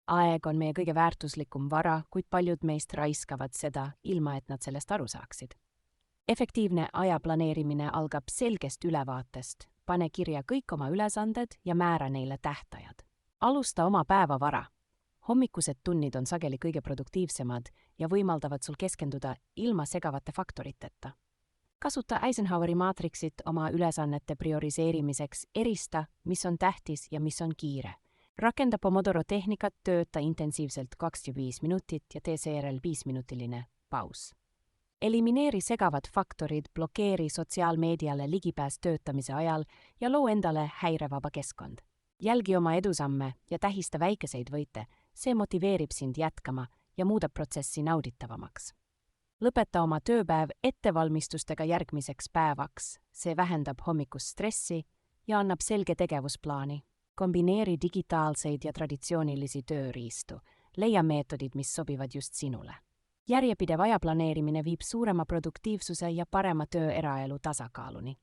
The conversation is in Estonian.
Aeg on meie kõige väärtuslikum vara, kuid paljud meist raiskavad seda, ilma et nad sellest aru saaksid. Efektiivne aja planeerimine algab selgest ülevaatest. Pane kirja kõik oma ülesanded ja määra neile tähtajad. Alusta oma päeva vara. Hommikused tunnid on sageli kõige produktiivsemad ja võimaldavad sul keskenduda ilma segavate faktoriteta. Kasuta Eisenhoweri maatriksit oma ülesannete prioriseerimiseks, erista, mis on tähtis ja mis on kiire. Rakenda Pomodoro tehnikat, tööta intensiivselt 25 minutit ja tee seejärel 5-minutiline paus. Elimineeri segavad faktorid, blokeeri sotsiaalmeediale ligipääs töötamise ajal ja loo endale häirevaba keskkond. Jälgi oma edusamme ja tähista väikeseid võite, see motiveerib sind jätkama ja muudab protsessi nauditavamaks. Lõpeta oma tööpäev ettevalmistustega järgmiseks päevaks, see vähendab hommikust stressi ja annab selge tegevusplaani. Kombineeri digitaalseid ja traditsioonilisi tööriistu, leia meetodid, mis sobivad just sinule. Järjepidev ajaplaneerimine viib suurema produktiivsuse ja parema töö-eraelu tasakaaluni.